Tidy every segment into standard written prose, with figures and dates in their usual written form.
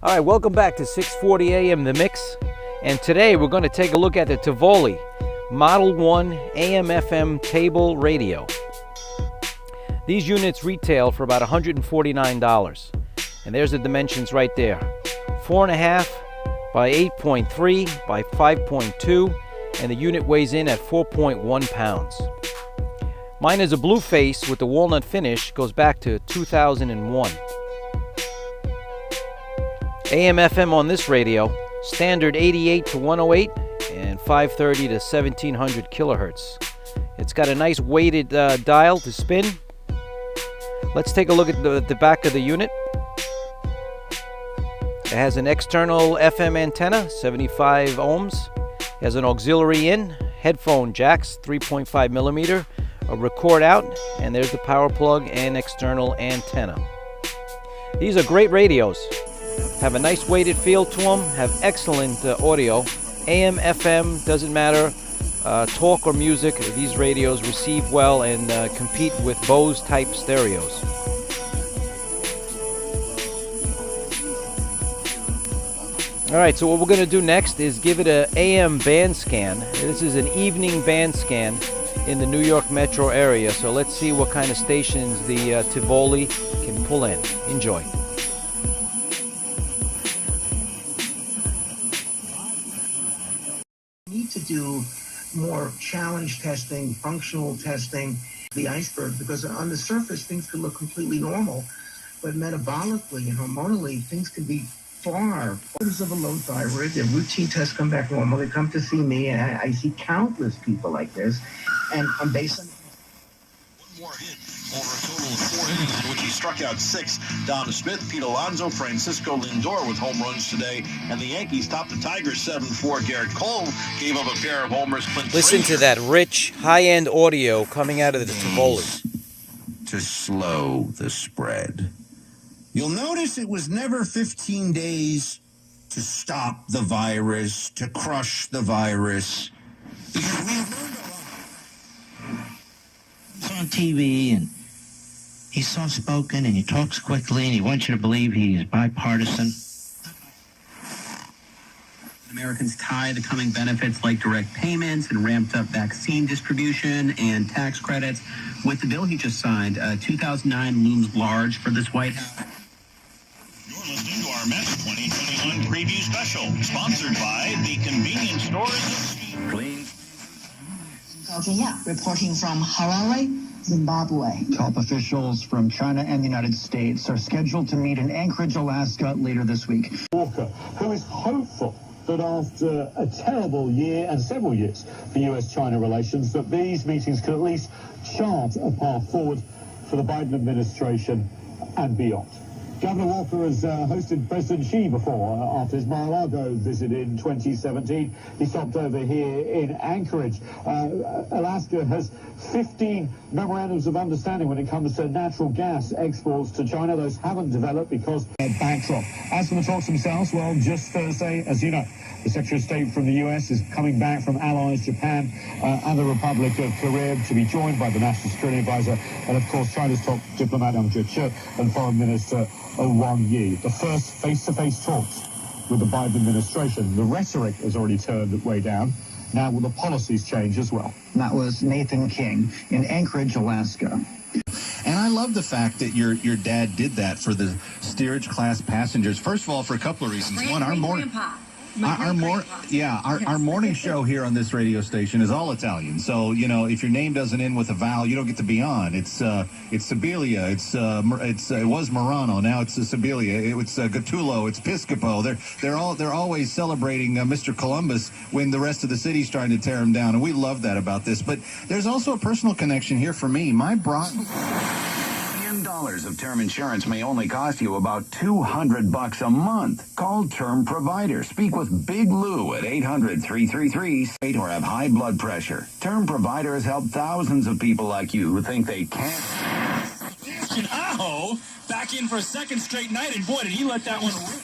All right, welcome back to 640 AM The Mix. And today we're going to take a look at the Tivoli Model 1 AM/FM table radio. These units retail for about $149. And there's the dimensions right there. 4.5 by 8.3 by 5.2, and the unit weighs in at 4.1 pounds. Mine is a blue face with the walnut finish, goes back to 2001. AM/FM on this radio, standard 88 to 108 and 530 to 1700 kilohertz. It's got a nice weighted dial to spin. Let's take a look at the back of the unit. It has an external FM antenna, 75 ohms. It has an auxiliary in, headphone jacks, 3.5 millimeter, a record out, and there's the power plug and external antenna. These are great radios. Have a nice weighted feel to them, have excellent audio. AM, FM, doesn't matter, talk or music, these radios receive well and compete with Bose type stereos. Alright, so what we're going to do next is give it an AM band scan. This is an evening band scan in the New York metro area, so let's see what kind of stations the Tivoli can pull in. Enjoy. Need to do more challenge testing, functional testing, the iceberg, because on the surface things can look completely normal, but metabolically and hormonally things can be far of a low thyroid. Their routine tests come back normal. They come to see me, and I see countless people like this, and I'm based on one more hit over a total of 4 innings in which he struck out 6. Dom Smith, Pete Alonso, Francisco Lindor with home runs today, and the Yankees topped the Tigers 7-4. Garrett Cole gave up a pair of homers. Listen to that rich, high-end audio coming out of the Tivoli. To slow the spread. You'll notice it was never 15 days to stop the virus, to crush the virus. Because we have learned a lot. He's on TV, and he's soft-spoken, and he talks quickly, and he wants you to believe he's bipartisan. Americans tie the coming benefits like direct payments and ramped-up vaccine distribution and tax credits. With the bill he just signed, 2009 looms large for this White House. You're listening to our Mets 2021 preview special, sponsored by the convenience stores. Reporting from Harare, Zimbabwe. Top officials from China and the United States are scheduled to meet in Anchorage, Alaska later this week. Walker, who is hopeful that after a terrible year and several years for US-China relations, that these meetings could at least chart a path forward for the Biden administration and beyond. Governor Walker has hosted President Xi before. After his Mar-a-Lago visit in 2017, he stopped over here in Anchorage. Alaska has 15 memorandums of understanding when it comes to natural gas exports to China. Those haven't developed because of backdrop. As for the talks themselves, well, just Thursday, as you know, the Secretary of State from the U.S. is coming back from allies Japan and the Republic of Korea to be joined by the National Security Advisor and, of course, China's top diplomat, Ang Jiechi, and Foreign Minister Wang Yi. The first face-to-face talks with the Biden administration. The rhetoric has already turned way down. Now will the policies change as well? That was Nathan King in Anchorage, Alaska. And I love the fact that your dad did that for the steerage class passengers. First of all, for a couple of reasons. One, our morning show here on this radio station is all Italian. So, you know, if your name doesn't end with a vowel, you don't get to be on. It's Sibilia. It was Murano. Now it's Sibilia. It's Gattulo. It's Piscopo. They're always celebrating Mr. Columbus when the rest of the city's trying to tear him down. And we love that about this. But there's also a personal connection here for me. My $10 of term insurance may only cost you about $200 a month. Call Term Provider. Speak with Big Lou at 800-333-8 or have high blood pressure. Term Provider has helped thousands of people like you who think they can't. Aho back in for a second straight night, and boy, did he let that one rip.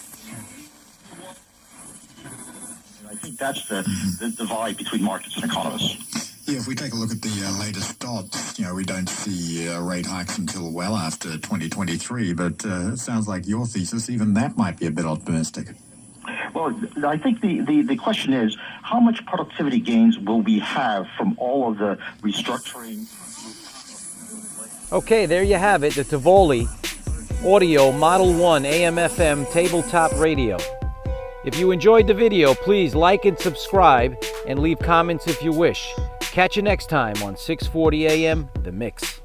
I think that's the divide between markets and economists. Yeah, if we take a look at the latest dots, we don't see rate hikes until well after 2023, but it sounds like your thesis, even that might be a bit optimistic. Well, I think the question is, how much productivity gains will we have from all of the restructuring? Okay, there you have it, the Tivoli Audio Model 1 AM/FM tabletop radio. If you enjoyed the video, please like and subscribe and leave comments if you wish. Catch you next time on 640 AM The Mix.